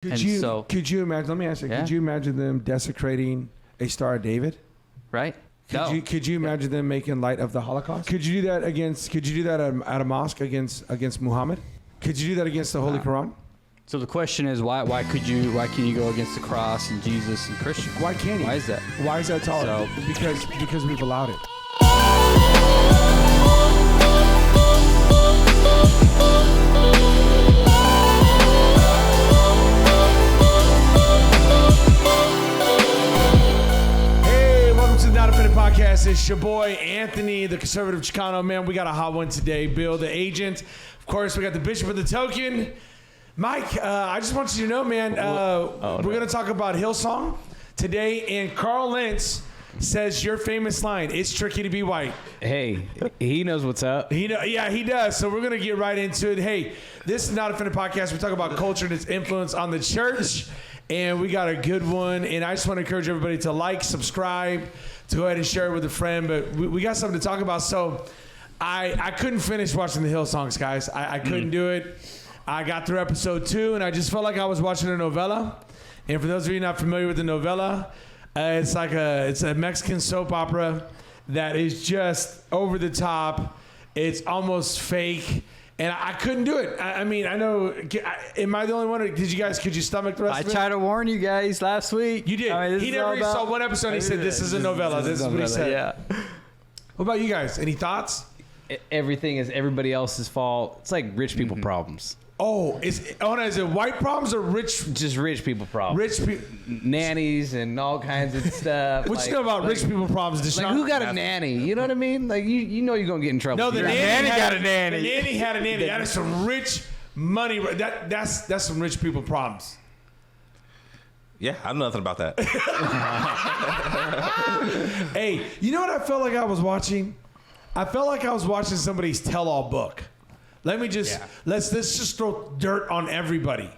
Could you imagine? Let me ask you. Yeah. Could you imagine them desecrating a Star of David? Right. Could you imagine them making light of the Holocaust? Could you do that at a mosque against Muhammad? Could you do that against the Holy Quran? So the question is, why can you go against the cross and Jesus and Christians? Why can't you? Why is that? Why is that tolerant? Because we've allowed it. Hey, welcome to the Not Offended Podcast. It's your boy Anthony, the conservative Chicano man. We got a hot one today. Bill, the agent. Of course, we got the Bishop of the Token. Mike, I just want you to know, man, we're going to talk about Hillsong today, and Carl Lentz says your famous line, "It's tricky to be white." Hey, he knows what's up. He does. So we're going to get right into it. Hey, this is Not Offended Podcast. We talk about culture and its influence on the church, and we got a good one. And I just want to encourage everybody to like, subscribe, to go ahead and share it with a friend. But we got something to talk about. So I couldn't finish watching the Hillsongs, guys. I couldn't do it. I got through episode 2, and I just felt like I was watching a novella. And for those of you not familiar with the novella, it's a Mexican soap opera that is just over the top. It's almost fake, and I couldn't do it. I mean, I know. Am I the only one? Could you stomach the rest of it? I tried to warn you guys last week. You did. I mean, He never saw one episode. And he said, "This is a novella." This is what he said. Yeah. What about you guys? Any thoughts? Everything is everybody else's fault. It's like rich people problems. Oh, is it white problems or rich? Just rich people problems. Rich people, nannies and all kinds of stuff. What you know about rich people problems? Deshaun? Like who got a nanny? You know what I mean? Like you know you're gonna get in trouble. No, the nanny got a nanny. The nanny had a nanny. That is some rich money. That's some rich people problems. Yeah, I know nothing about that. Hey, you know what I felt like I was watching? I felt like I was watching somebody's tell-all book. Let's just throw dirt on everybody.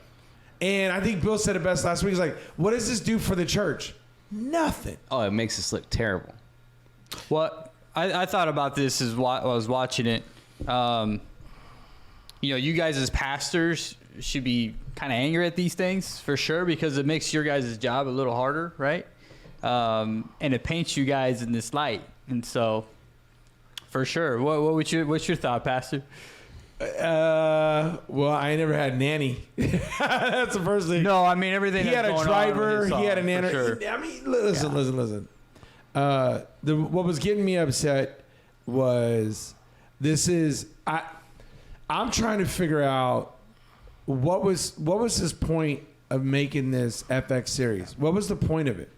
And I think Bill said it best last week. He's like, what does this do for the church? Nothing. Oh, it makes us look terrible. What I thought about this is while I was watching it. You guys as pastors should be kind of angry at these things for sure, because it makes your guys' job a little harder, right? And it paints you guys in this light. And so, for sure, what's your thought, Pastor? Well, I never had a nanny. That's the first thing. No, I mean everything. He had a driver. He had a nanny. Sure. I mean, listen. What was getting me upset was I'm trying to figure out what was his point of making this FX series. What was the point of it?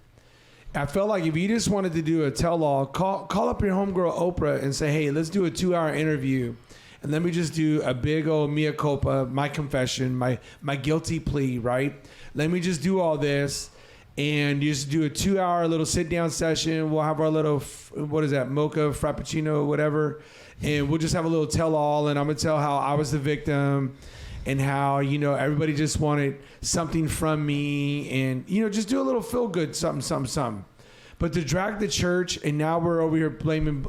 I felt like if you just wanted to do a tell-all, call up your homegirl Oprah and say, hey, let's do a 2-hour interview. And let me just do a big old mea culpa, my confession, my guilty plea, right? Let me just do all this and just do a 2-hour little sit-down session. We'll have our little, mocha, frappuccino, whatever. And we'll just have a little tell-all, and I'm going to tell how I was the victim and how, everybody just wanted something from me and, just do a little feel-good something. But to drag the church, and now we're over here blaming,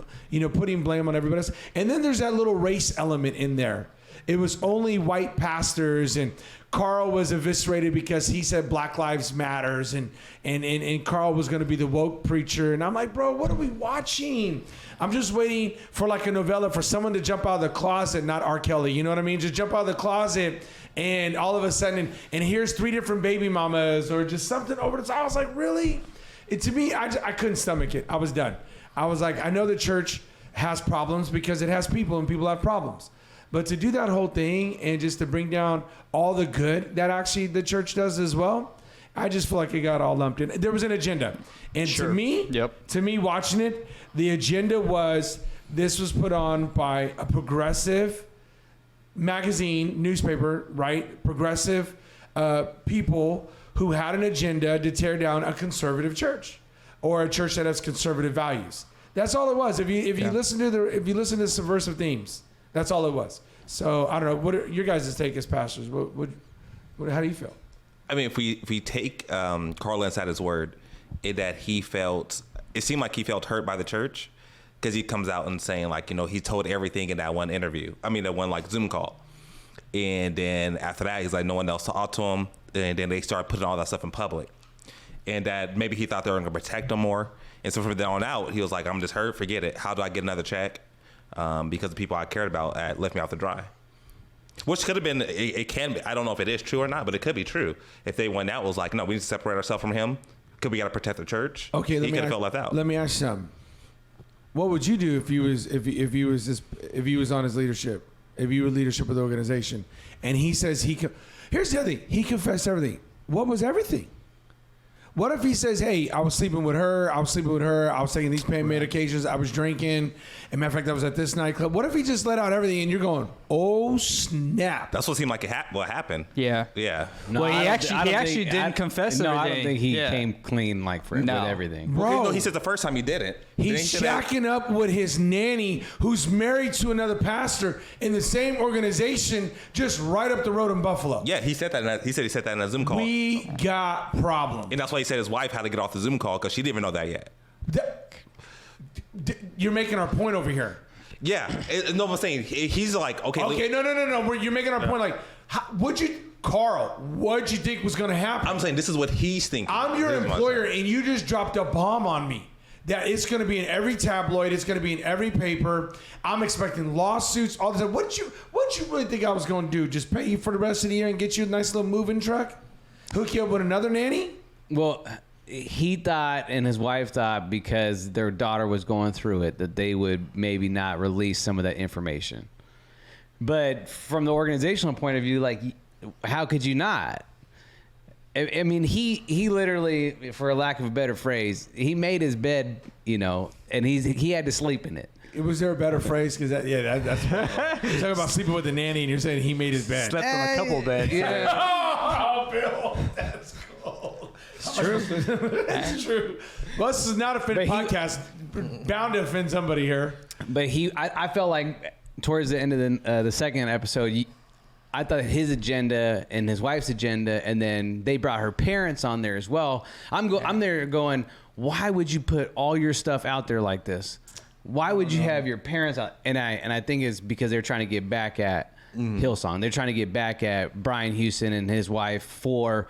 putting blame on everybody else. And then there's that little race element in there. It was only white pastors, and Carl was eviscerated because he said Black Lives Matters, and Carl was going to be the woke preacher. And I'm like, bro, what are we watching? I'm just waiting for like a novella for someone to jump out of the closet, not R. Kelly. You know what I mean? Just jump out of the closet, and all of a sudden, and here's 3 different baby mamas, or just something over the top. I was like, really? To me, I couldn't stomach it. I was done. I was like, I know the church has problems because it has people and people have problems. But to do that whole thing and just to bring down all the good that actually the church does as well, I just feel like it got all lumped in. There was an agenda. And sure. to me watching it, the agenda was this was put on by a progressive magazine, newspaper, right? Progressive people who had an agenda to tear down a conservative church or a church that has conservative values. That's all it was. If you listen to subversive themes, that's all it was. So I don't know. What are your guys' take as pastors? How do you feel? I mean, if we take Carl Lentz at his word, it seemed like he felt hurt by the church because he comes out and saying like, he told everything in that one interview. I mean, that one like Zoom call. And then after that, he's like, no one else talked to him. and then they started putting all that stuff in public. And that maybe he thought they were going to protect him more. And so from then on out, he was like, I'm just hurt, forget it. How do I get another check? Because the people I cared about left me out to dry. Which could have been, it can be, I don't know if it is true or not, but it could be true. If they went out, was like, no, we need to separate ourselves from him. Could we got to protect the church? Okay, he could have felt left out. Let me ask you something. What would you do if he was on his leadership, if you were leadership of the organization, and he says here's the other thing, he confessed everything. What was everything? What if he says, hey, I was sleeping with her, I was taking these pain medications, I was drinking, and matter of fact, I was at this nightclub. What if he just let out everything and you're going, oh, snap? That's what seemed like what happened. Yeah. Yeah. No, well, he actually didn't confess everything. No, I don't think he came clean with everything. Bro, No, he said the first time he did it. He's shacking up with his nanny who's married to another pastor in the same organization just right up the road in Buffalo. Yeah, he said that. He said in a Zoom call. We got problems. And that's why he said his wife had to get off the Zoom call because she didn't even know that yet. You're making our point over here. Yeah. No, I'm saying he's like, okay. Okay, no. You're making our point like, Carl, what'd you think was going to happen? I'm saying this is what he's thinking. I'm your employer and you just dropped a bomb on me. That it's going to be in every tabloid. It's going to be in every paper. I'm expecting lawsuits all the time. What you really think I was going to do? Just pay you for the rest of the year and get you a nice little moving truck? Hook you up with another nanny? Well, he thought and his wife thought because their daughter was going through it that they would maybe not release some of that information. But from the organizational point of view, like, how could you not? I mean, he literally, for a lack of a better phrase, he made his bed, and he had to sleep in it. Was there a better phrase? Because that's you're talking about sleeping with the nanny, and you're saying he made his bed. Slept on a couple beds. Yeah. Oh, Bill, that's cool. It's true. It's true. Well, this is not a fit podcast. Bound to offend somebody here. But I felt like towards the end of the second episode, I thought his agenda and his wife's agenda, and then they brought her parents on there as well. I'm there going, why would you put all your stuff out there like this? Why would you have your parents out? And I think it's because they're trying to get back at Hillsong. They're trying to get back at Brian Houston and his wife for,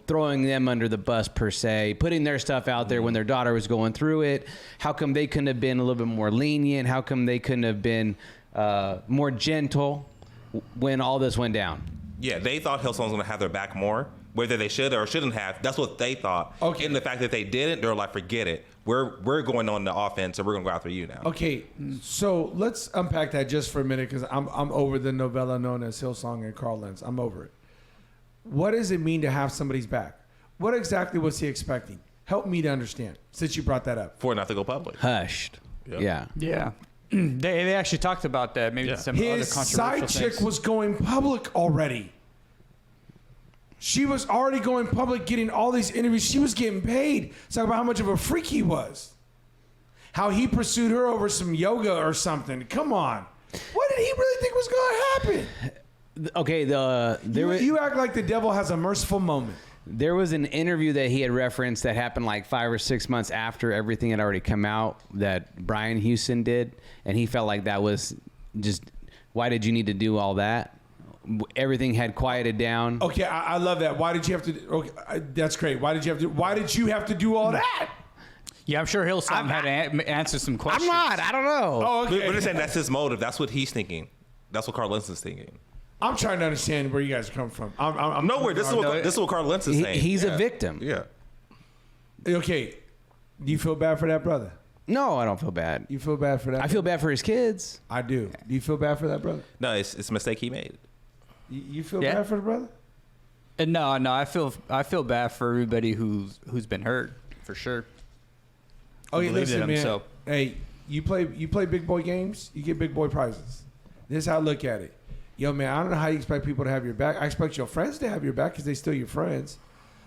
throwing them under the bus per se, putting their stuff out there when their daughter was going through it. How come they couldn't have been a little bit more lenient? How come they couldn't have been more gentle when all this went down? Yeah, they thought Hillsong was going to have their back more, whether they should or shouldn't have. That's what they thought. Okay. And the fact that they didn't, they're like, forget it. We're going on the offense, so we're going to go after you now. Okay, so let's unpack that just for a minute because I'm over the novella known as Hillsong and Carl Lentz. I'm over it. What does it mean to have somebody's back? What exactly was he expecting? Help me to understand, since you brought that up. For it not to go public. Hushed. Yep. Yeah. They actually talked about that. Maybe some other His controversial side chick things. was going public already. She was already going public, getting all these interviews. She was getting paid. Talk about how much of a freak he was. How he pursued her over some yoga or something. Come on. What did he really think was going to happen? Okay, You act like the devil has a merciful moment. there was an interview that he had referenced that happened like 5 or 6 months after everything had already come out that Brian Houston did, and he felt like that was just, why did you need to do all that? Everything had quieted down. Okay, I love that. Why did you have to? Okay, that's great. Why did you have to do all that? Yeah, I'm sure Hillsong had to answer some questions. I don't know. Oh, okay. We're just saying that's his motive. That's what he's thinking. That's what Carl Lentz is thinking. I'm trying to understand where you guys are coming from. I'm nowhere. This is what Carl Lentz is saying. He's a victim. Yeah. Okay, do you feel bad for that brother? No, I don't feel bad. You feel bad for that? I feel bad for his kids. I do. Do you feel bad for that brother? No, it's a mistake he made. You feel Yeah. bad for the brother? No, I feel bad for everybody who's been hurt for sure. Okay, Believed in listen, him, man. so. Hey, you play big boy games, you get big boy prizes. This is how I look at it. Yo, man, I don't know how you expect people to have your back. I expect your friends to have your back because they still your friends.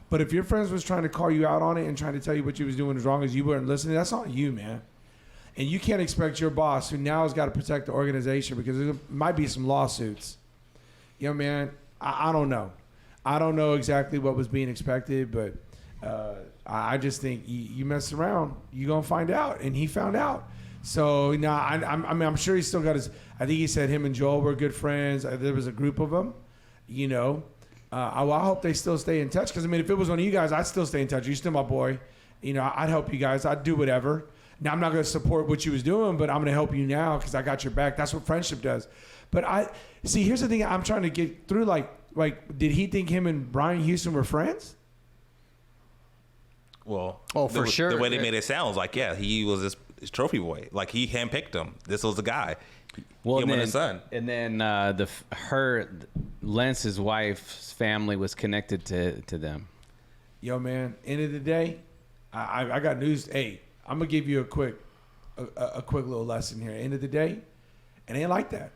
But if your friends was trying to call you out on it and trying to tell you what you was doing as wrong as you weren't listening, that's on you, man. And you can't expect your boss, who now has got to protect the organization because there might be some lawsuits. Yo, man, I don't know. I don't know exactly what was being expected, but I just think you mess around, you're going to find out. And he found out. So, now I'm sure he's still got his – I think he said him and Joel were good friends. There was a group of them, I hope they still stay in touch. Because, I mean, if it was one of you guys, I'd still stay in touch. You're still my boy. You know, I'd help you guys. I'd do whatever. Now, I'm not going to support what you was doing, but I'm going to help you now because I got your back. That's what friendship does. But here's the thing I'm trying to get through. Like, did he think him and Brian Houston were friends? Well, for sure. The way they made it sound was like, yeah, he was his trophy boy. Like, he handpicked him. This was the guy. Well, him and his son. And then Lence's wife's family was connected to them. Yo, man, end of the day, I got news. Hey, I'm going to give you a quick little lesson here. End of the day, it ain't like that.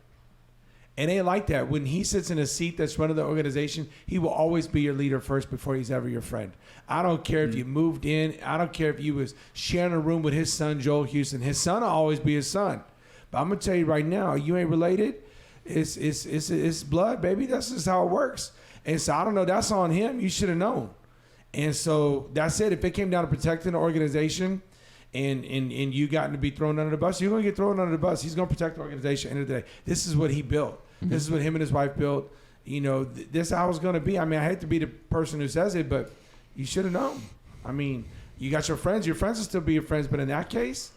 It ain't like that. When he sits in a seat that's running the organization, he will always be your leader first before he's ever your friend. I don't care if you moved in. I don't care if you was sharing a room with his son, Joel Houston. His son will always be his son. But I'm going to tell you right now, you ain't related. It's blood, baby. That's just how it works. And so I don't know. That's on him. You should have known. And so that's it. If it came down to protecting the organization and you gotten to be thrown under the bus, you're going to get thrown under the bus. He's going to protect the organization at the end of the day. This is what he built. This is what him and his wife built. You know, this is how it's going to be. I mean, I hate to be the person who says it, but you should have known. I mean, you got your friends. Your friends will still be your friends. But in that case,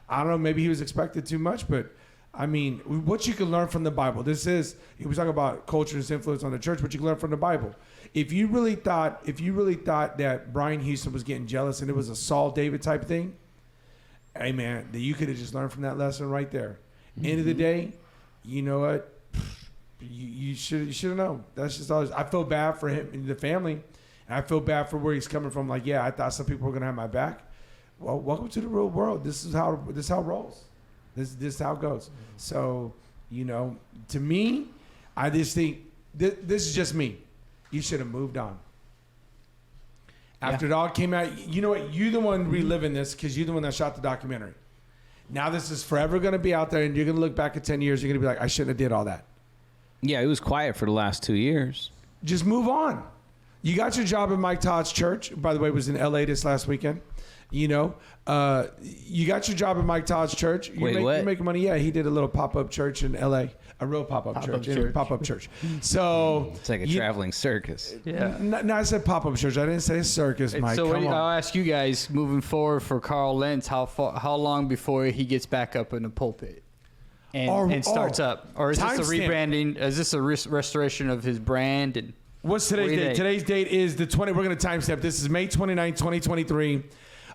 I don't know. Maybe he was expected too much. But, I mean, what you can learn from the Bible. He was talking about culture and its influence on the church, but you can learn from the Bible. If you really thought that Brian Houston was getting jealous and it was a Saul David type thing, hey, man, you could have just learned from that lesson right there. End of the day, you know what? You should have known. That's just all. I feel bad for him and the family, and I feel bad for where he's coming from. Like, yeah, I thought some people were gonna have my back. Well, welcome to the real world. This is how it rolls. This is how it goes. So, you know, to me, I just think this is just me. You should have moved on. After it all came out, you know what? You're the one reliving this because you're the one that shot the documentary. Now this is forever going to be out there, and you're going to look back at 10 years. You're going to be like, I shouldn't have did all that. Yeah, it was quiet for the last 2 years. Just move on. You got your job at Mike Todd's church. By the way, it was in L.A. this last weekend. You know, you got your job at Mike Todd's church. You're making money. Yeah, he did a little pop-up church in L.A., a real pop-up church. So it's like a traveling circus. Yeah. No, I said pop-up church. I didn't say circus, Mike. So Come on. I'll ask you guys moving forward for Carl Lentz, how long before he gets back up in the pulpit and starts up? Or is this a rebranding? Is this a restoration of his brand? And what's today's date? Today's date is the 20. We're going to timestamp. This is May 29, 2023.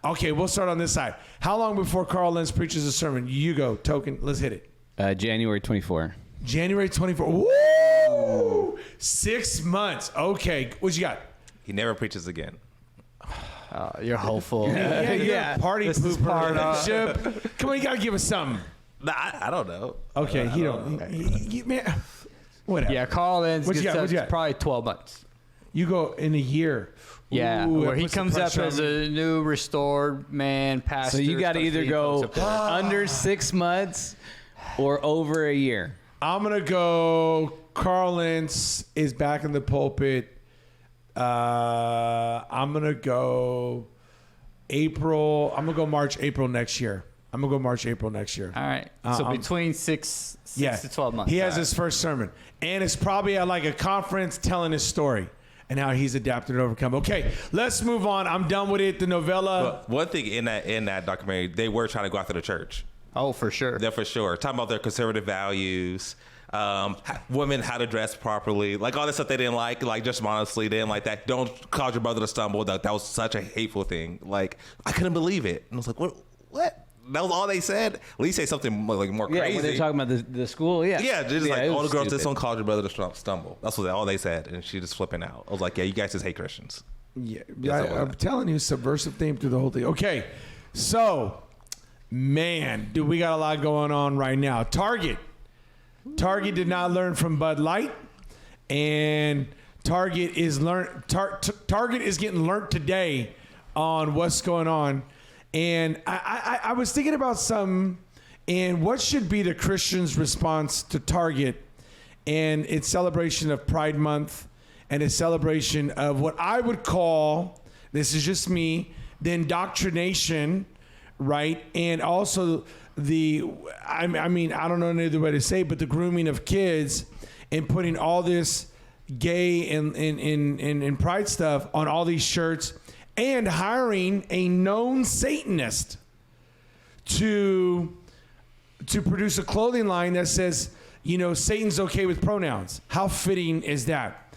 Okay, we'll start on this side. How long before Carl Lentz preaches a sermon? You go, Token. Let's hit it. January 24. January 24. Woo! 6 months. Okay. What you got? He never preaches again. You're hopeful. Yeah. Party pooper. Come on, you got to give us something. Nah, I don't know. Okay, he don't. Man, whatever. Yeah, Carl Lentz gets up probably 12 months. You go in a year. Yeah, Ooh, where he comes up as a new restored man, pastor. So you got to either go under 6 months or over a year. I'm going to go Carl Lentz is back in the pulpit. I'm going to go April. I'm going to go March, April next year. All right. So between 6 to 12 months. He has his first sermon. And it's probably at like a conference telling his story and how he's adapted and overcome. Okay, let's move on. I'm done with it. The novella. But one thing in that documentary, they were trying to go after the church. Oh, for sure. They're for sure. Talking about their conservative values, women, how to dress properly, like all this stuff they didn't like just honestly, they didn't like that. Don't cause your brother to stumble. That was such a hateful thing. Like, I couldn't believe it. And I was like, what? That was all they said? At least say something like more crazy. Yeah, when they're talking about the school, yeah. Yeah, just like, all the girls just stupid. don't cause your brother to stumble. That's all they said. And she just flipping out. I was like, yeah, you guys just hate Christians. Yeah, I'm telling you, subversive theme through the whole thing. Okay, so, man, dude, we got a lot going on right now. Target did not learn from Bud Light, and Target is getting learnt today on what's going on. And I was thinking about something, and what should be the Christian's response to Target and its celebration of Pride Month and its celebration of what I would call, this is just me, the indoctrination, right? And also I mean, I don't know any other way to say it, but the grooming of kids and putting all this gay and pride stuff on all these shirts, and hiring a known Satanist to produce a clothing line that says, Satan's okay with pronouns. How fitting is that?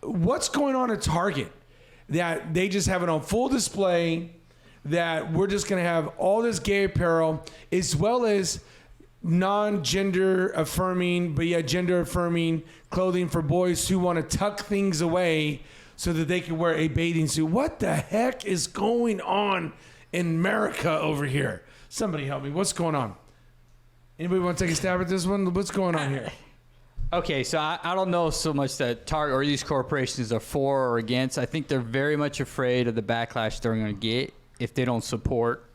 What's going on at Target that they just have it on full display, that we're just going to have all this gay apparel as well as non-gender affirming, but yet gender affirming clothing for boys who want to tuck things away so that they can wear a bathing suit? What the heck is going on in America over here? Somebody help me. What's going on? Anybody want to take a stab at this one? What's going on here? Okay, so I don't know so much that Target or these corporations are for or against. I think they're very much afraid of the backlash they're going to get if they don't support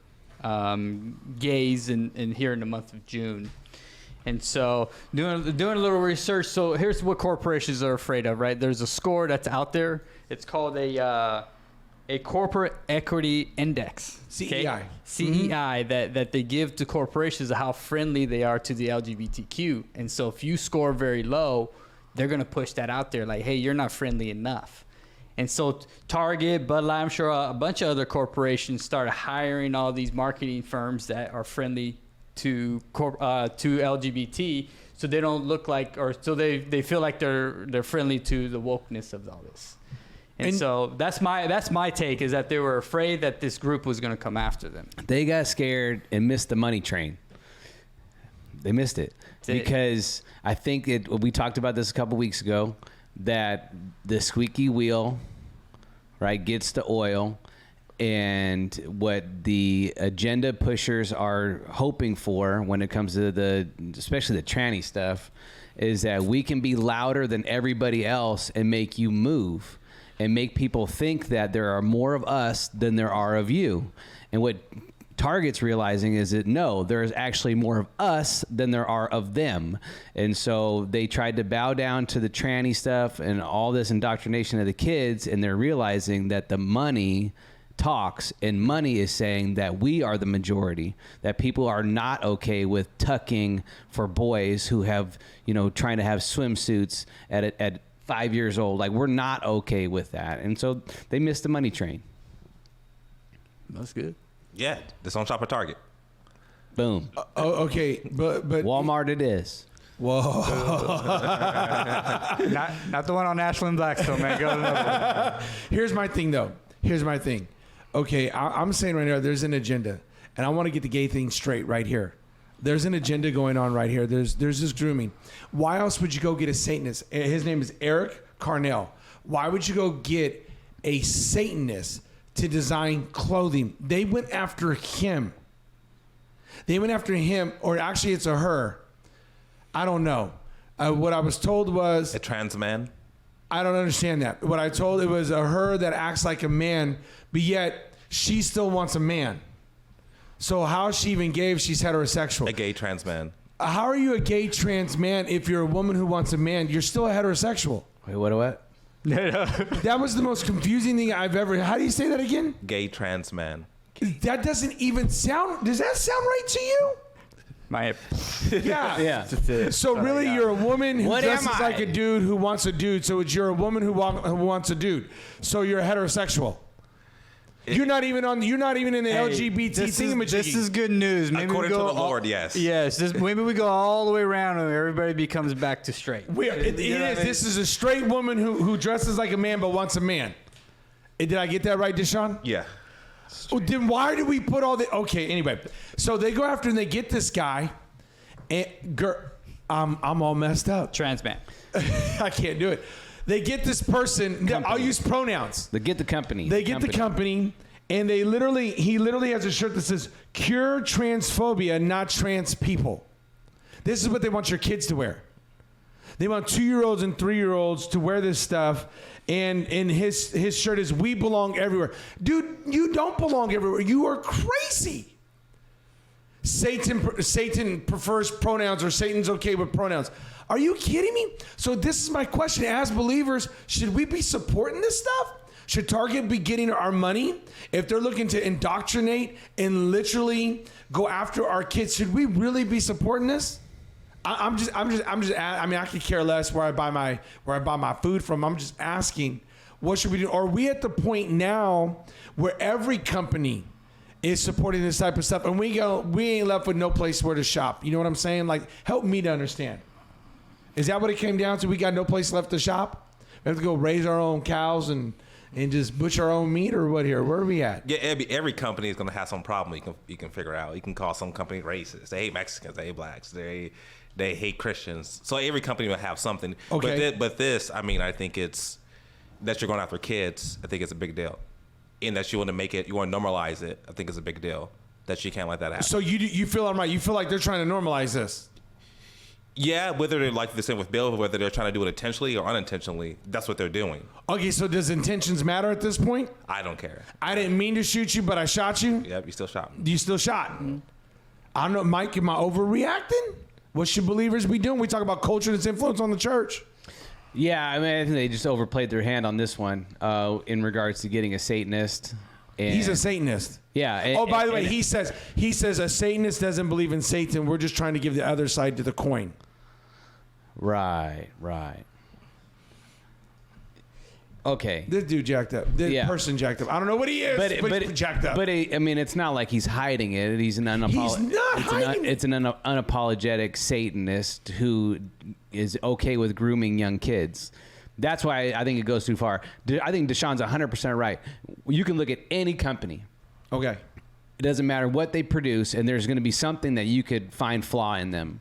gays in here in the month of June. And so doing a little research. So here's what corporations are afraid of, right? There's a score that's out there. It's called a corporate equity index. CEI. Okay? CEI that they give to corporations of how friendly they are to the LGBTQ. And so if you score very low, they're going to push that out there like, hey, you're not friendly enough. And so Target, Bud Light, I'm sure a bunch of other corporations started hiring all these marketing firms that are friendly to LGBT, so they don't look like, or so they feel like they're friendly to the wokeness of all this. And so that's my take, is that they were afraid that this group was going to come after them. They got scared and missed the money train. They missed it because I think we talked about this a couple weeks ago, that the squeaky wheel, right, gets the oil, and what the agenda pushers are hoping for when it comes to especially the tranny stuff, is that we can be louder than everybody else and make you move and make people think that there are more of us than there are of you. And what Target's realizing is that no, there's actually more of us than there are of them. And so they tried to bow down to the tranny stuff and all this indoctrination of the kids, and they're realizing that the money talks, and money is saying that we are the majority, that people are not okay with tucking for boys who have, trying to have swimsuits at 5 years old. Like, we're not okay with that. And so they missed the money train. That's good. Yeah, this on Shop at Target. Boom. Okay, but Walmart it is. Whoa. not the one on Ashland Blackstone, man. Go to another one. Here's my thing, though. Here's my thing. Okay, I'm saying right now, there's an agenda, and I want to get the gay thing straight right here. There's an agenda going on right here. There's this grooming. Why else would you go get a Satanist? His name is Eric Carnell. Why would you go get a Satanist to design clothing? They went after him. Or actually it's a her. I don't know. What I was told was... A trans man? I don't understand that. What I told, it was a her that acts like a man, but yet she still wants a man. So how is she even gay if she's heterosexual? A gay trans man. How are you a gay trans man if you're a woman who wants a man? You're still a heterosexual. Wait, what? That was the most confusing thing I've ever... How do you say that again? Gay trans man. That doesn't even sound... Does that sound right to you? Yeah. So really, you're a woman who dresses like a dude who wants a dude. So you're a woman who wants a dude. So you're a heterosexual. You're not even in the LGBT thingamajiggy. This is good news. Maybe According we go to the Lord, yes. Yes. Maybe we go all the way around and everybody becomes back to straight. It is. This is a straight woman who dresses like a man but wants a man. Did I get that right, Deshaun? Yeah. Well, then why do we put all the... Okay, anyway. So they go after and they get this guy. And I'm all messed up. Trans man. I can't do it. They get this person. I'll use pronouns. They get the company. They get the company, and he literally has a shirt that says, "Cure transphobia, not trans people." This is what they want your kids to wear. They want 2-year-olds and 3-year-olds to wear this stuff. And his shirt is, "We belong everywhere." Dude, you don't belong everywhere. You are crazy. Satan prefers pronouns, or Satan's okay with pronouns. Are you kidding me? So this is my question. As believers, should we be supporting this stuff? Should Target be getting our money? If they're looking to indoctrinate and literally go after our kids, should we really be supporting this? I mean, I could care less where I buy my food from. I'm just asking, what should we do? Are we at the point now where every company is supporting this type of stuff, and we ain't left with no place where to shop? You know what I'm saying? Like, help me to understand. Is that what it came down to? We got no place left to shop? We have to go raise our own cows and just butcher our own meat, or what here? Where are we at? Yeah, every company is going to have some problem you can figure out. You can call some company racist. They hate Mexicans. They hate blacks. They hate Christians. So every company will have something. Okay. But this, I mean, I think it's that you're going after kids. I think it's a big deal. And that you want to normalize it. I think it's a big deal that you can't let that happen. So you feel I'm right? You feel like they're trying to normalize this? Yeah, whether they're like the same with Bill, whether they're trying to do it intentionally or unintentionally, that's what they're doing. Okay, so does intentions matter at this point? I don't care. I didn't mean to shoot you, but I shot you? Yep, you still shot. You still shot. I don't know, Mike, am I overreacting? What should believers be doing? We talk about culture and its influence on the church. Yeah, I mean, I think they just overplayed their hand on this one in regards to getting a Satanist. And He's a Satanist. Yeah. By the way, he says a Satanist doesn't believe in Satan. We're just trying to give the other side to the coin. Right. Okay. This dude jacked up. This person jacked up. I don't know what he is, but he's jacked up. But I mean, it's not like he's hiding it. He's not hiding it. It's an unapologetic Satanist who is okay with grooming young kids. That's why I think it goes too far. I think Deshaun's 100% right. You can look at any company. Okay. It doesn't matter what they produce, and there's going to be something that you could find flaw in them.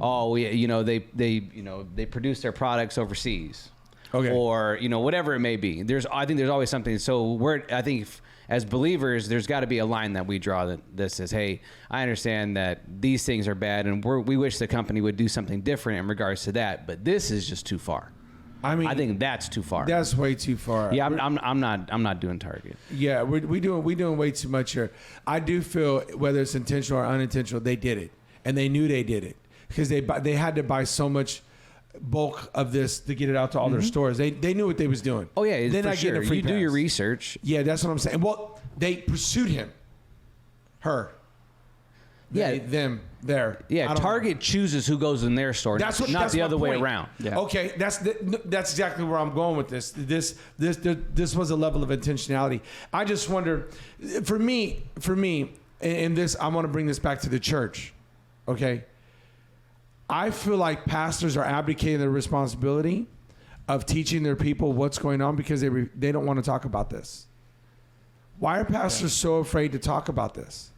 Oh, they produce their products overseas. Okay. Or, whatever it may be. I think there's always something. So I think as believers, there's got to be a line that we draw that says, hey, I understand that these things are bad, and we wish the company would do something different in regards to that, but this is just too far. I mean, I think that's too far. That's way too far. Yeah, I'm not doing Target. Yeah, we doing way too much here. I do feel whether it's intentional or unintentional, they did it, and they knew they did it because they had to buy so much bulk of this to get it out to all their stores. They knew what they was doing. Oh yeah, they're not getting a free You pass. do your research. Yeah, that's what I'm saying. Well, they pursued her. Them. Yeah, Target chooses who goes in their store. That's the other way around. Yeah. Okay, that's exactly where I'm going with this. This was a level of intentionality. I just wonder, for me, and this, I want to bring this back to the church. Okay, I feel like pastors are abdicating their responsibility of teaching their people what's going on because they don't want to talk about this. Why are pastors so afraid to talk about this?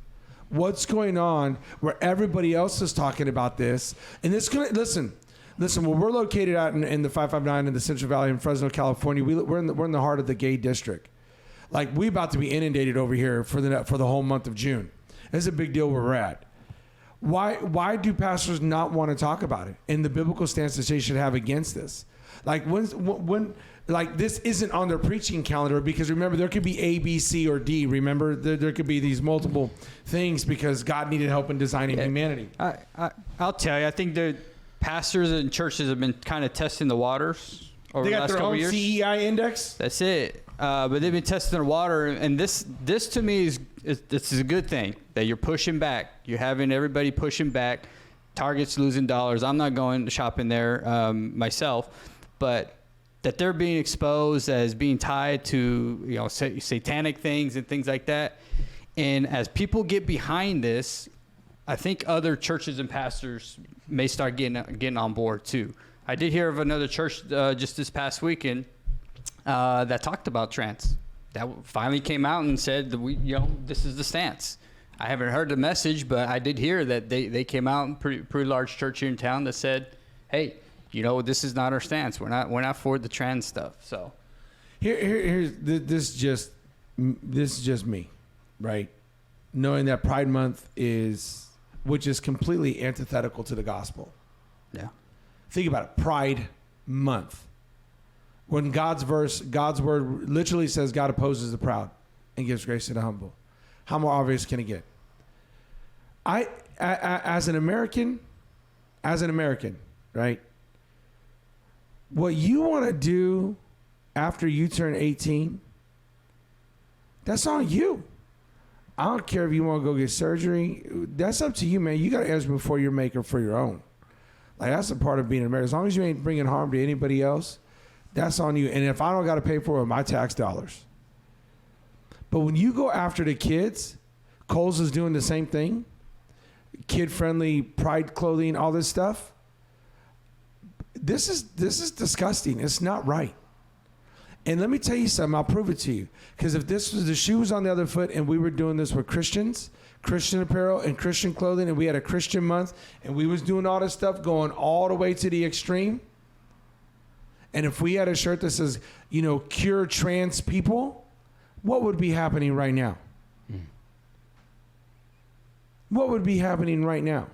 What's going on where everybody else is talking about this? And this listen. Well, we're located out in the 559 in the Central Valley in Fresno, California. We're in the heart of the gay district. Like, we about to be inundated over here for the whole month of June. It's a big deal where we're at. Why do pastors not want to talk about it? And the biblical stance that they should have against this. Like when like this isn't on their preaching calendar, because remember, there could be A, B, C, or D. Remember, there could be these multiple things because God needed help in designing humanity. I'll tell you, I think the pastors and churches have been kind of testing the waters over the last couple years. They got their own CEI index? That's it. But they've been testing the water, and this to me is a good thing, that you're pushing back. You're having everybody pushing back. Target's losing dollars. I'm not going to shop in there myself, but that they're being exposed as being tied to satanic things and things like that. And as people get behind this, I think other churches and pastors may start getting on board too. I did hear of another church just this past weekend that talked about trans. That finally came out and said that this is the stance. I haven't heard the message, but I did hear that they came out, pretty large church here in town, that said, hey, this is not our stance. We're not for the trans stuff. So here's this is just me, right? Knowing that Pride Month which is completely antithetical to the gospel. Yeah. Think about it. Pride Month. When God's word literally says God opposes the proud and gives grace to the humble. How more obvious can it get? I as an American, right? What you want to do after you turn 18, that's on you. I don't care if you want to go get surgery. That's up to you, man. You got to answer before your maker for your own. Like, that's a part of being American. As long as you ain't bringing harm to anybody else, that's on you. And if I don't got to pay for it with my tax dollars. But when you go after the kids, Kohl's is doing the same thing. Kid-friendly pride clothing, all this stuff. This is disgusting. It's not right. And let me tell you something. I'll prove it to you. Because if this was the shoe was on the other foot and we were doing this with Christians, Christian apparel and Christian clothing, and we had a Christian month, and we was doing all this stuff going all the way to the extreme, and if we had a shirt that says, cure trans people, what would be happening right now? What would be happening right now?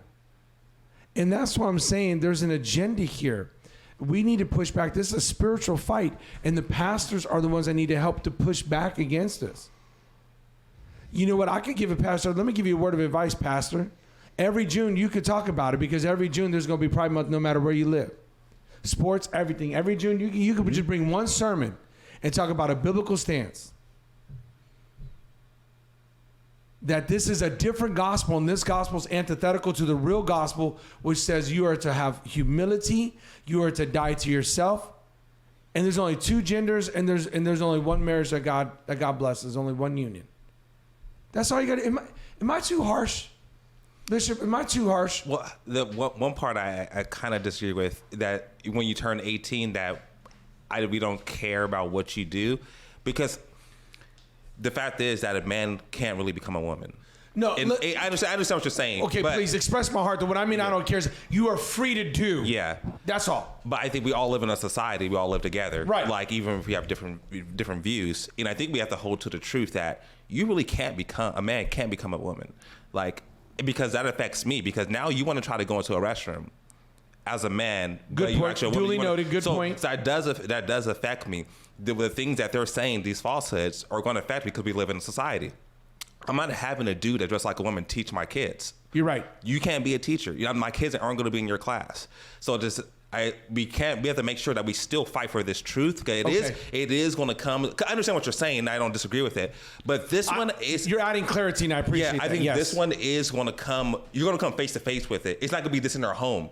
And that's why I'm saying there's an agenda here. We need to push back. This is a spiritual fight, and the pastors are the ones that need to help to push back against this. You know what? I could give a pastor, let me give you a word of advice, pastor. Every June, you could talk about it, because every June there's going to be Pride Month no matter where you live. Sports, everything. Every June, you could just bring one sermon and talk about a biblical stance. That this is a different gospel, and this gospel is antithetical to the real gospel, which says you are to have humility, you are to die to yourself, and there's only two genders, and there's only one marriage that God blesses, only one union. That's all you got to. Am I too harsh, Bishop? Am I too harsh? Well, the one part I kind of disagree with, that when you turn 18, that we don't care about what you do, because the fact is that a man can't really become a woman. No, I understand what you're saying. Okay, please express my heart. What I mean, I don't care. Is you are free to do. Yeah, that's all. But I think we all live in a society. We all live together. Right. Like, even if we have different views, and I think we have to hold to the truth that you really can't become a man. Can't become a woman. Like, because that affects me. Because now you want to try to go into a restroom as a man. Good point. Duly noted. Good point. So that does affect me. The things that they're saying, these falsehoods, are going to affect me because we live in a society. I'm not having a dude that dressed like a woman teach my kids. You're right. You can't be a teacher. My kids aren't going to be in your class. So we have to make sure that we still fight for this truth. Because it is going to come. I understand what you're saying. I don't disagree with it. But this one is. You're adding clarity, and I appreciate that. Yeah, I think this one is going to come. You're going to come face to face with it. It's not going to be this in our home.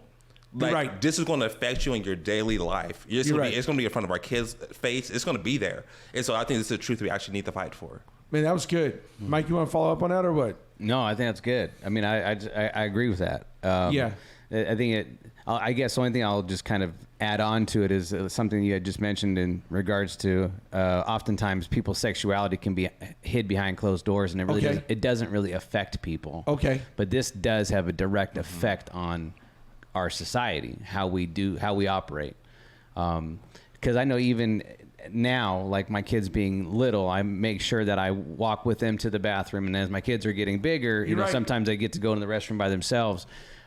Like, right. This is going to affect you in your daily life. It's going to be in front of our kids' face. It's going to be there. And so I think this is the truth we actually need to fight for. Man, that was good. Mike, you want to follow up on that or what? No, I think that's good. I mean, I agree with that. Yeah. I think I guess the only thing I'll just kind of add on to it is something you had just mentioned in regards to oftentimes people's sexuality can be hid behind closed doors, and it doesn't really affect people. Okay. But this does have a direct effect on our society, how we operate. Because I know even now, like my kids being little, I make sure that I walk with them to the bathroom, and as my kids are getting bigger, you know, sometimes they get to go to the restroom by themselves,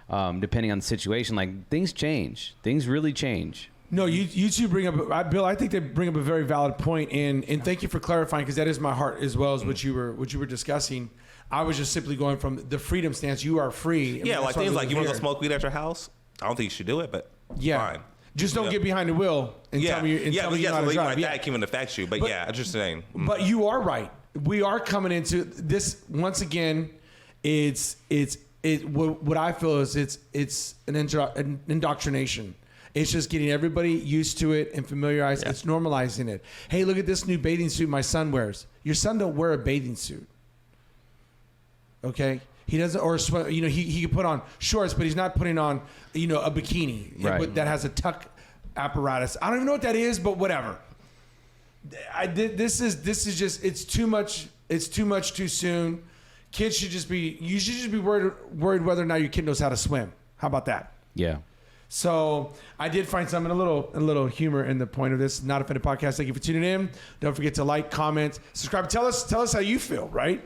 depending on the situation. Like, things change. Things really change. No, you two bring up, Bill, I think they bring up a very valid point, and thank you for clarifying, because that is my heart as well as what you were discussing. I was just simply going from the freedom stance. You are free. Yeah, like things like you want to go smoke weed at your house. I don't think you should do it, but fine. Just don't get behind the wheel and tell me you know how to drive. That can affect you, but I'm just saying. But you are right. We are coming into this once again. What I feel is it's an indoctrination. It's just getting everybody used to it and familiarized. It's normalizing it. Hey, look at this new bathing suit my son wears. Your son don't wear a bathing suit. Okay. He doesn't, or you know, he can put on shorts, but he's not putting on, you know, a bikini that has a tuck apparatus. I don't even know what that is, but whatever. This is just, it's too much. It's too much too soon. Kids should just be worried whether or not your kid knows how to swim. How about that? Yeah. So I did find a little humor in the point of this Not Offended podcast. Thank you for tuning in. Don't forget to like, comment, subscribe. Tell us how you feel, right?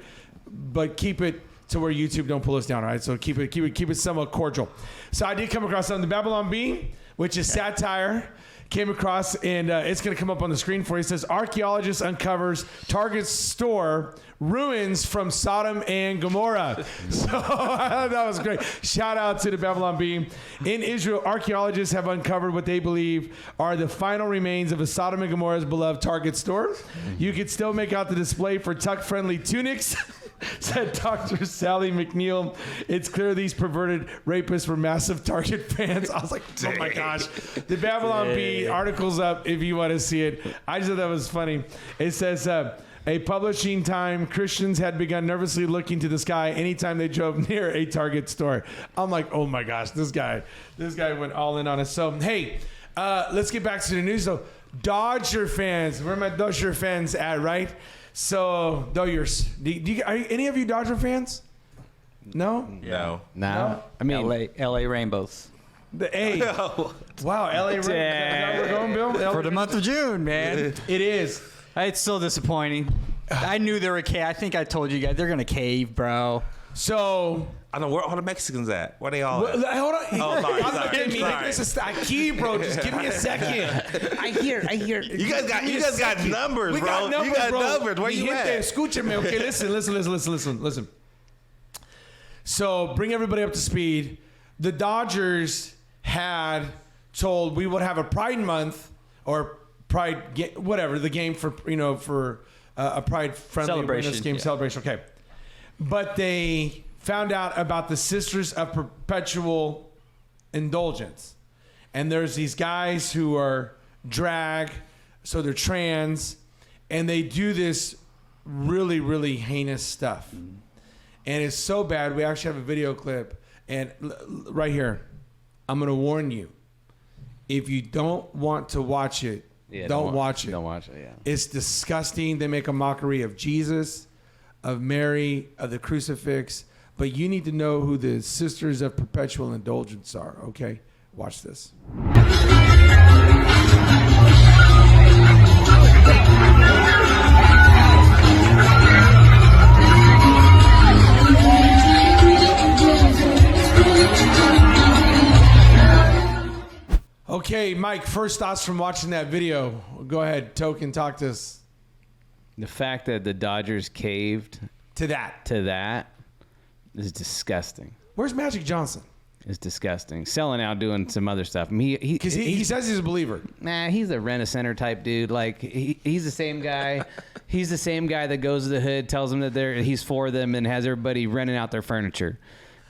But keep it to where YouTube don't pull us down, all right? So keep it somewhat cordial. So I did come across something, the Babylon Bee, which is satire. Came across, and it's going to come up on the screen for you. It says, archaeologist uncovers Target store ruins from Sodom and Gomorrah. So that was great. Shout out to the Babylon Bee. In Israel, archaeologists have uncovered what they believe are the final remains of a Sodom and Gomorrah's beloved Target store. You can still make out the display for tuck-friendly tunics Said Dr. Sally McNeil, it's clear these perverted rapists were massive Target fans. I was like, oh my gosh. The Babylon Bee article's up if you want to see it. I just thought that was funny. It says, a publishing time, Christians had begun nervously looking to the sky anytime they drove near a Target store. I'm like, oh my gosh, this guy went all in on us. So, hey, let's get back to the news though. Dodger fans, where are my Dodger fans at, right? So, Dodgers, are any of you Dodger fans? No? No. No. I mean, LA Rainbows. The A. Wow, LA Rainbows. Is that where we're going, Bill? For the month of June, man. It is. It's so disappointing. I knew they were I think I told you guys they're gonna cave, bro. So I know where all the Mexicans at. Where they all at? hold on. Oh, sorry. This is a key, bro. Just give me a second. I hear. You guys got numbers, We bro. got numbers, You got bro. numbers. Where you at? Escúchame, okay? Listen. So bring everybody up to speed. The Dodgers had told we would have a Pride Month or Pride, whatever the game for a Pride friendly Celebration, game yeah. celebration. Okay, but they found out about the Sisters of Perpetual indulgence, and there's these guys who are drag, so they're trans, and they do this really, really heinous stuff, and it's so bad. We actually have a video clip, and right here, I'm gonna warn you, if you don't want to watch it. Yeah, don't watch it. Don't watch it, yeah. It's disgusting. They make a mockery of Jesus, of Mary, of the crucifix. But you need to know who the Sisters of Perpetual Indulgence are, okay? Watch this. Okay, Mike, first thoughts from watching that video. Go ahead, Token, talk to us. The fact that the Dodgers caved To that. is disgusting. Where's Magic Johnson? It's disgusting. Selling out, doing some other stuff. I mean, Because he says he's a believer. Nah, he's a rent-a-center type dude. Like he's the same guy. He's the same guy that goes to the hood, tells them that he's for them, and has everybody renting out their furniture.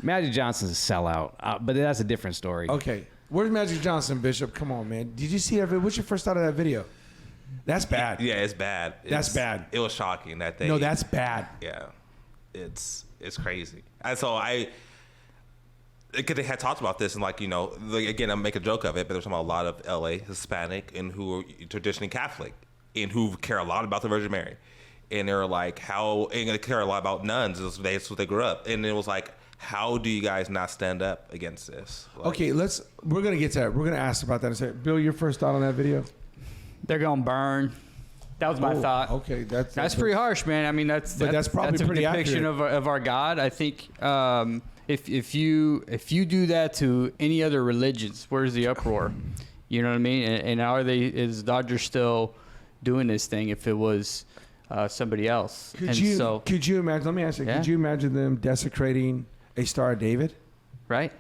Magic Johnson's a sellout, but that's a different story. Okay. Where's Magic Johnson, Bishop? Come on, man. Did you see that video? What's your first thought of that video? That's bad. Yeah, it's bad. That's bad. It was shocking that they. No, that's bad. Yeah, it's crazy. And so because they had talked about this, and again, I make a joke of it, but there's a lot of LA Hispanic and who are traditionally Catholic and who care a lot about the Virgin Mary, and they're like, and they care a lot about nuns. That's what they grew up, and it was like, how do you guys not stand up against this? Okay, we're going to get to that. We're going to ask about that in a second. Bill, your first thought on that video? They're gonna burn. That was my thought. Okay, that's pretty harsh, man. I mean, that's probably a pretty depiction accurate. of our God. I think if you do that to any other religions, where's the uproar? You know what I mean? And is Dodgers still doing this thing if it was somebody else? Could you imagine? Let me ask you. Yeah. Could you imagine them desecrating a Star of David? Right.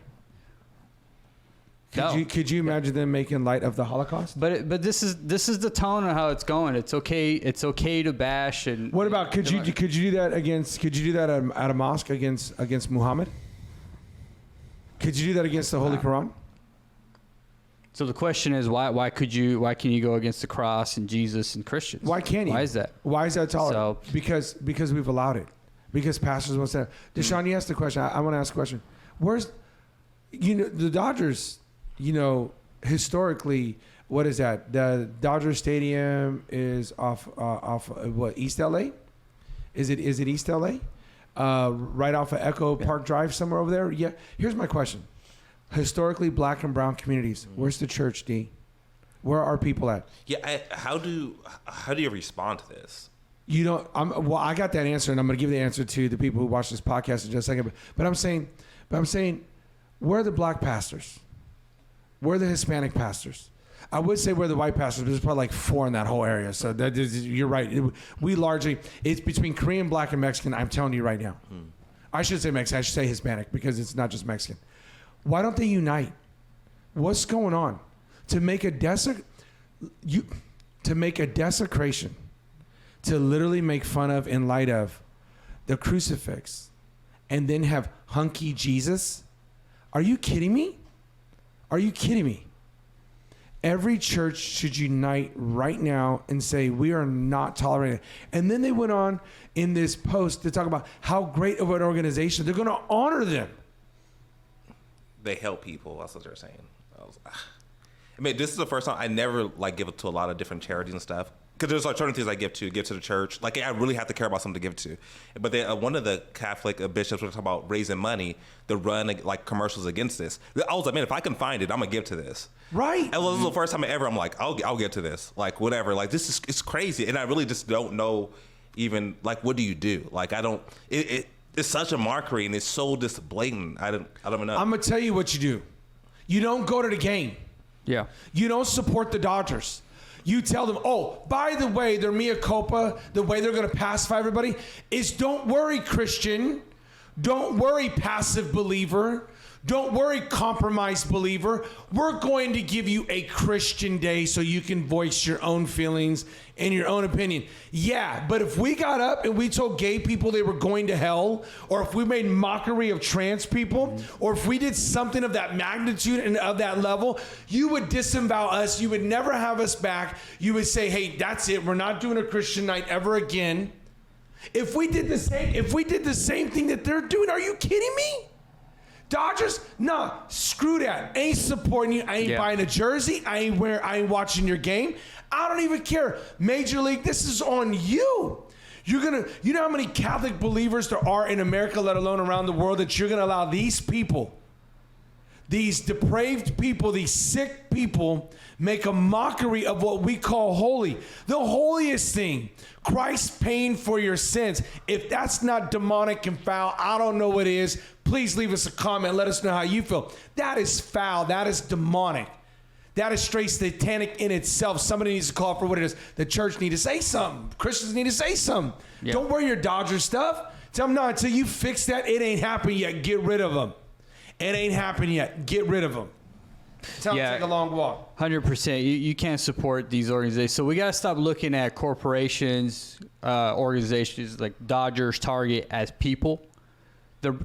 Could you imagine them making light of the Holocaust? But this is the tone of how it's going. It's okay to bash and. What about could you do that at a mosque against Muhammad? Could you do that against the Holy Quran? So the question is why can you go against the cross and Jesus and Christians? Why can't you? Why is that? Why is that tolerant? Because we've allowed it. Because pastors want to. Deshaun, you asked the question. I want to ask a question. Where's the Dodgers? Historically, what is that? The Dodger Stadium is off what, East LA? Is it East LA? Right off of Echo Park Drive, somewhere over there. Yeah. Here's my question: historically, black and brown communities. Where's the church, D? Where are people at? Yeah. How do you respond to this? You don't. I got that answer, and I'm going to give the answer to the people who watch this podcast in just a second. But I'm saying, where are the black pastors? Where are the Hispanic pastors? I would say where the white pastors, but there's probably like 4 in that whole area. So you're right. It's between Korean, black, and Mexican. I'm telling you right now. I should say Mexican. I should say Hispanic because it's not just Mexican. Why don't they unite? What's going on? To make a desecration, to literally make fun of in light of the crucifix, and then have hunky Jesus? Are you kidding me? Are you kidding me? Every church should unite right now and say, we are not tolerating it. And then they went on in this post to talk about how great of an organization. They're going to honor them. They help people. That's what they're saying. I mean, this is the first time I never like give it to a lot of different charities and stuff. Because there's like certain things I give to the church. Like I really have to care about something to give to. But they, one of the Catholic bishops was talking about raising money to run like commercials against this. I was like, man, if I can find it, I'm gonna give to this. Right. And this was the first time ever. I'm like, I'll get to this. Like whatever. Like this is it's crazy, and I really just don't know even like what do you do? Like I don't. It's such a mockery, and it's so just blatant. I don't even know. I'm gonna tell you what you do. You don't go to the game. Yeah. You don't support the Dodgers. You tell them, oh, by the way, their mea culpa, the way they're going to pacify everybody is don't worry, Christian. Don't worry, passive believer. Don't worry, compromised believer. We're going to give you a Christian day so you can voice your own feelings and your own opinion. Yeah, but if we got up and we told gay people they were going to hell, or if we made mockery of trans people, or if we did something of that magnitude and of that level, you would disavow us. You would never have us back. You would say, hey, that's it. We're not doing a Christian night ever again. If we did the same thing that they're doing, are you kidding me? Dodgers, nah, screw that. Ain't supporting you. I ain't buying a jersey. I ain't watching your game. I don't even care. Major League, this is on you. You know how many Catholic believers there are in America, let alone around the world, that you're gonna allow these people, these depraved people, these sick people, make a mockery of what we call holy. The holiest thing, Christ paying for your sins. If that's not demonic and foul, I don't know what is. Please leave us a comment. Let us know how you feel. That is foul. That is demonic. That is straight satanic in itself. Somebody needs to call for what it is. The church need to say something. Christians need to say something. Yeah. Don't wear your Dodger stuff. Tell them, no, until you fix that, it ain't happened yet. Get rid of them. It ain't happened yet. Get rid of them. Tell them to take a long walk. 100%. You can't support these organizations. So we got to stop looking at corporations, organizations like Dodgers, Target as people.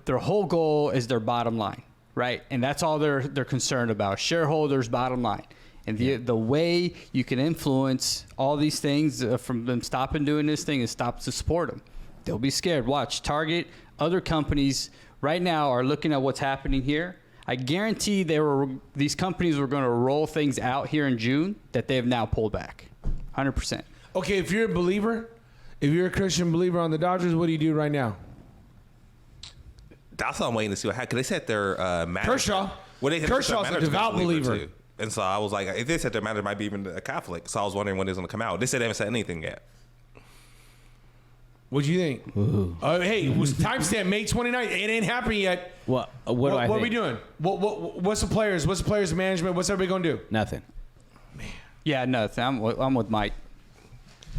Their whole goal is their bottom line, right? And that's all they're concerned about. Shareholders' bottom line. And the way you can influence all these things from them stopping doing this thing is stop to support them. They'll be scared. Watch, Target, other companies right now are looking at what's happening here. I guarantee these companies were going to roll things out here in June that they have now pulled back. 100%. Okay, if you're a believer, if you're a Christian believer on the Dodgers, what do you do right now? That's what I'm waiting to see what happens. Because they said their manager. Kershaw. Kershaw's a devout believer. Too. And so I was like, if they said their manager might be even a Catholic. So I was wondering when it's going to come out. They said they haven't said anything yet. What do you think? Hey, it was timestamp May 29th. It ain't happening yet. What do I think? What are we doing? What's the players? What's the players' management? What's everybody going to do? Nothing. Man. Yeah, nothing. I'm with Mike.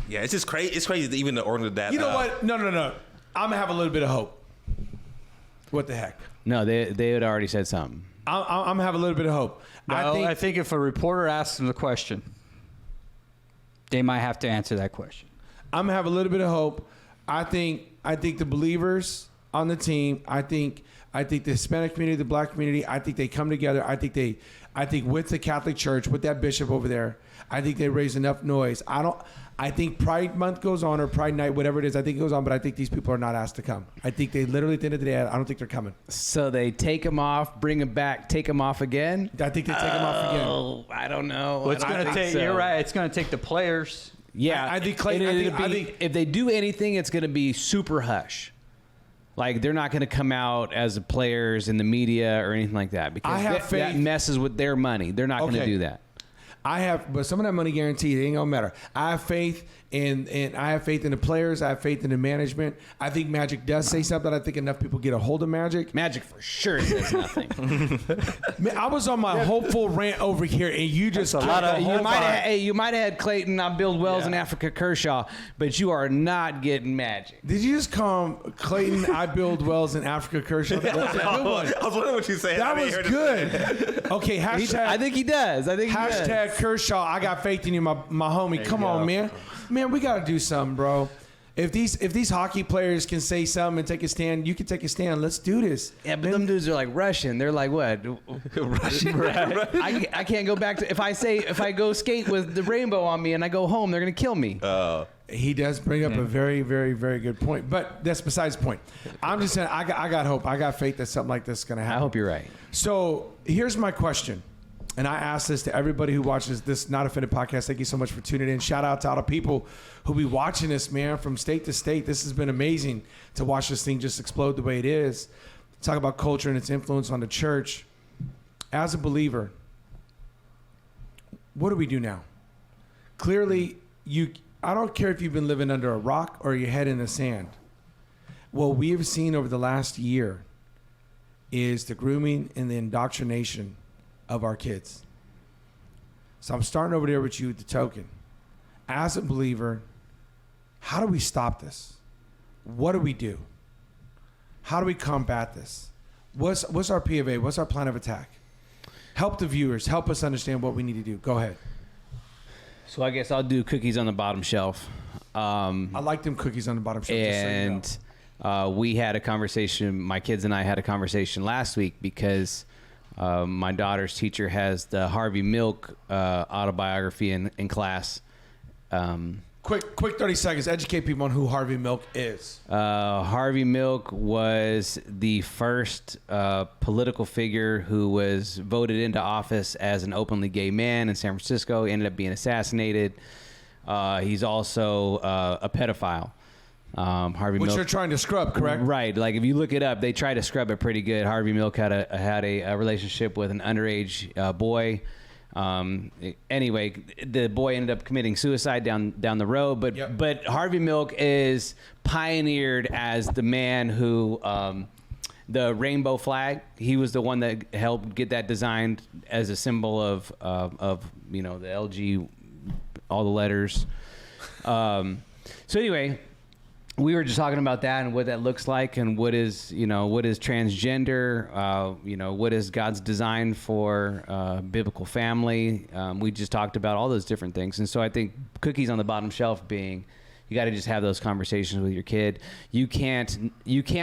Yeah, it's just crazy. It's crazy that even the order that. You know what? No. I'm going to have a little bit of hope. What the heck? No, they had already said something. I'm going to have a little bit of hope. No, I think if a reporter asks them the question, they might have to answer that question. I'm going to have a little bit of hope. I think the believers on the team, I think the Hispanic community, the black community, I think they come together. I think with the Catholic Church, with that bishop over there, I think they raise enough noise. I think Pride Month goes on, or Pride Night, whatever it is, I think it goes on, but I think these people are not asked to come. I think they literally, at the end of the day, I don't think they're coming. So they take them off, bring them back, take them off again? I think they take them off again. Oh, I don't know. Well, it's going to take, you're right, it's going to take the players. Yeah. I think Clayton, I think if they do anything, it's going to be super hush. Like, they're not going to come out as the players in the media or anything like that, because that messes with their money. They're not going to do that. But some of that money guaranteed, it ain't gonna matter. I have faith in I have faith in the players. I have faith in the management. I think Magic does say something. I think enough people get a hold of Magic. Magic for sure says nothing. Man, I was on my hopeful rant over here, and you just you might have had Clayton, Build Wells, and Africa Kershaw, but you are not getting Magic. Did you just call him Clayton, I Build Wells, and Africa Kershaw? That's a good one. I was wondering what you said. That was good. Okay, hashtag. I think he does. Hashtag Kershaw, I got faith in you, my homie. Come on, man. Man, we got to do something, bro. If these hockey players can say something and take a stand, you can take a stand. Let's do this. Yeah, but them dudes are like Russian. They're like what? Russian. Right. I can't go back to if I go skate with the rainbow on me and I go home, they're gonna kill me. He does bring up a very, very, very good point, but that's besides the point. I'm just saying, I got hope. I got faith that something like this is going to happen. I hope you're right. So here's my question, and I ask this to everybody who watches this Not Offended podcast. Thank you so much for tuning in. Shout out to all the people who be watching this, man, from state to state. This has been amazing to watch this thing just explode the way it is. Talk about culture and its influence on the church. As a believer, what do we do now? Clearly, I don't care if you've been living under a rock or your head in the sand. What we have seen over the last year is the grooming and the indoctrination of our kids. So I'm starting over there with you with the token. As a believer, how do we stop this? What do we do? How do we combat this? What's our P of A? What's our plan of attack? Help the viewers. Help us understand what we need to do. Go ahead. So I guess I'll do cookies on the bottom shelf. I like them cookies on the bottom shelf. And we had a conversation. My kids and I had a conversation last week because my daughter's teacher has the Harvey Milk autobiography in class. Quick 30 seconds. Educate people on who Harvey Milk is. Harvey Milk was the first political figure who was voted into office as an openly gay man in San Francisco. He ended up being assassinated. He's also a pedophile. Harvey Which Milk, they're trying to scrub, correct? Right. Like if you look it up, they try to scrub it pretty good. Harvey Milk had a relationship with an underage boy. Anyway, the boy ended up committing suicide down the road, but Harvey Milk is pioneered as the man who the rainbow flag. He was the one that helped get that designed as a symbol of the LG, all the letters. So anyway, we were just talking about that and what that looks like and what is transgender, what is God's design for biblical family. We just talked about all those different things. And so I think cookies on the bottom shelf being, you got to just have those conversations with your kid. You can't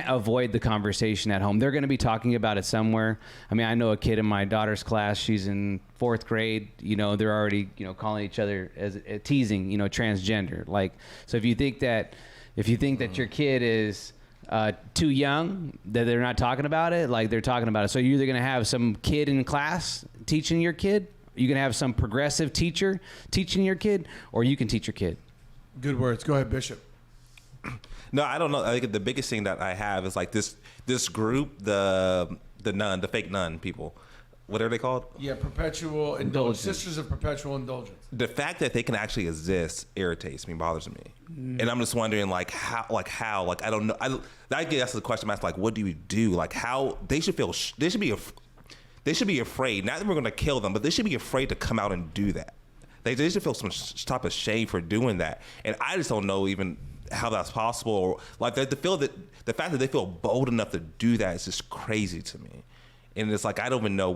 avoid the conversation at home. They're going to be talking about it somewhere. I mean, I know a kid in my daughter's class, she's in 4th grade, they're already, calling each other as teasing, transgender. Like, so if you think that your kid is too young, that they're not talking about it, like they're talking about it. So you're either going to have some kid in class teaching your kid, you're going to have some progressive teacher teaching your kid, or you can teach your kid. Good words. Go ahead, Bishop. No, I don't know. I think the biggest thing that I have is like this group, the fake nun people. What are they called? Yeah, Perpetual Indulgence. Sisters of Perpetual Indulgence. The fact that they can actually exist irritates me, bothers me, and I'm just wondering, how, I don't know. I guess that's the question. That's like, what do you do? Like, how they should feel? They should be afraid. Not that we're going to kill them, but they should be afraid to come out and do that. They should feel some type of shame for doing that, and I just don't know even how that's possible. Or like the fact that they feel bold enough to do that is just crazy to me. And it's like, I don't even know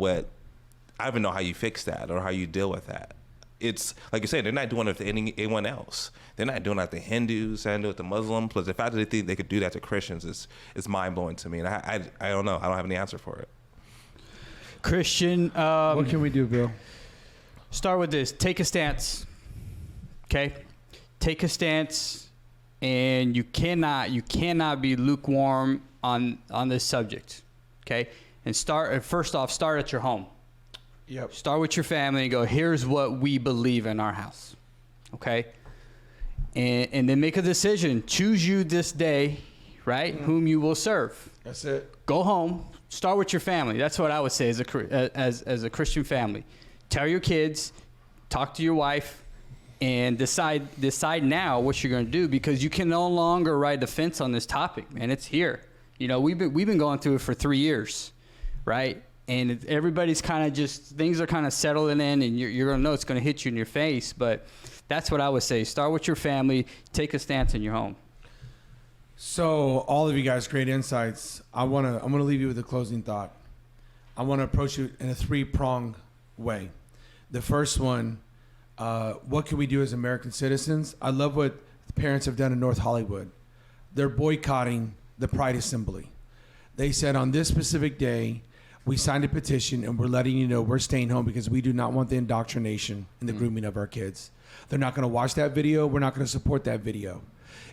how you fix that or how you deal with that. It's like you said, they're not doing it to anyone else. They're not doing it to Hindus, they're not doing it to Muslims. Plus the fact that they think they could do that to Christians is mind blowing to me. And I don't know. I don't have any answer for it. Christian, what can we do, Bill? Start with this. Take a stance. Okay? Take a stance, and you cannot be lukewarm on this subject. Okay? And first off, start at your home. Yep. Start with your family and go, here's what we believe in our house. Okay? And then make a decision. Choose you this day, right? Whom you will serve. That's it. Go home. Start with your family. That's what I would say as a Christian family. Tell your kids, talk to your wife, and decide now what you're going to do, because you can no longer ride the fence on this topic, man. It's here. We've been going through it for 3 years. Right? And everybody's kind of things are kind of settling in, and you're going to know it's going to hit you in your face. But that's what I would say. Start with your family. Take a stance in your home. So all of you guys, great insights. I'm going to leave you with a closing thought. I want to approach you in a 3-pronged way. The first one, what can we do as American citizens? I love what the parents have done in North Hollywood. They're boycotting the Pride Assembly. They said on this specific day, we signed a petition and we're letting you know we're staying home because we do not want the indoctrination and the grooming of our kids. They're not going to watch that video. We're not going to support that video.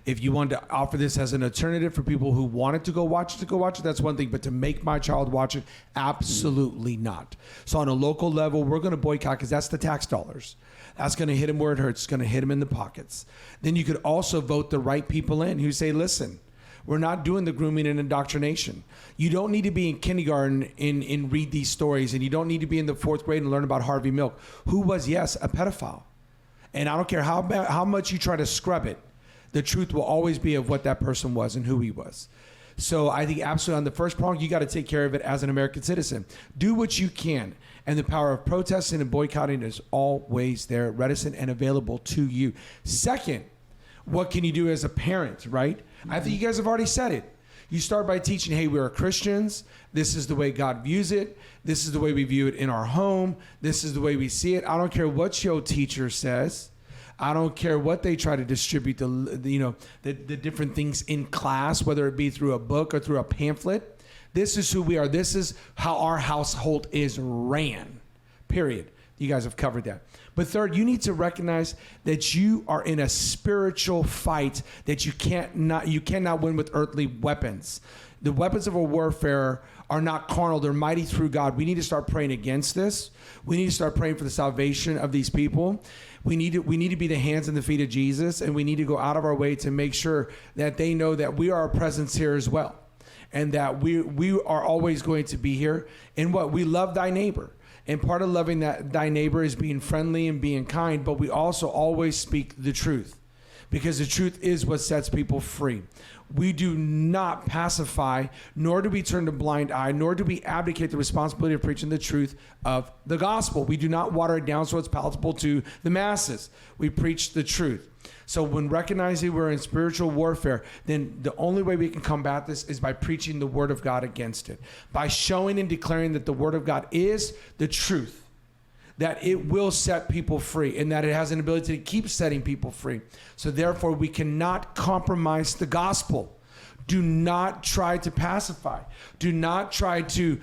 If you want to offer this as an alternative for people who wanted to go watch it, that's one thing. But to make my child watch it, absolutely not. So on a local level, we're going to boycott because that's the tax dollars. That's going to hit them where it hurts. It's going to hit them in the pockets. Then you could also vote the right people in who say, listen, we're not doing the grooming and indoctrination. You don't need to be in kindergarten and read these stories, and you don't need to be in the 4th grade and learn about Harvey Milk, who was, yes, a pedophile. And I don't care how much you try to scrub it, the truth will always be of what that person was and who he was. So I think absolutely on the first prong, you got to take care of it as an American citizen. Do what you can. And the power of protesting and boycotting is always there, reticent and available to you. Second, what can you do as a parent, right? I think you guys have already said it. You start by teaching, hey, we are Christians. This is the way God views it. This is the way we view it in our home. This is the way we see it. I don't care what your teacher says. I don't care what they try to distribute the different things in class, whether it be through a book or through a pamphlet. This is who we are. This is how our household is ran, period. You guys have covered that. But third, you need to recognize that you are in a spiritual fight that you cannot win with earthly weapons. The weapons of our warfare are not carnal. They're mighty through God. We need to start praying against this. We need to start praying for the salvation of these people. We need to be the hands and the feet of Jesus, and we need to go out of our way to make sure that they know that we are a presence here as well, and that we are always going to be here. And what we love thy neighbor. And part of loving thy neighbor is being friendly and being kind, but we also always speak the truth, because the truth is what sets people free. We do not pacify, nor do we turn a blind eye, nor do we abdicate the responsibility of preaching the truth of the gospel. We do not water it down so it's palatable to the masses. We preach the truth. So when recognizing we're in spiritual warfare, then the only way we can combat this is by preaching the word of God against it, by showing and declaring that the word of God is the truth, that it will set people free, and that it has an ability to keep setting people free. So therefore, we cannot compromise the gospel. Do not try to pacify. Do not try to,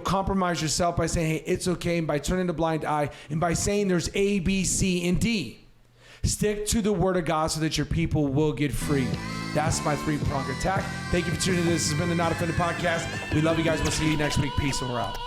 compromise yourself by saying, hey, it's okay, and by turning a blind eye, and by saying there's A, B, C, and D. Stick to the word of God so that your people will get free. That's my 3-pronged attack. Thank you for tuning in. This has been the Not Offended Podcast. We love you guys. We'll see you next week. Peace, and we're out.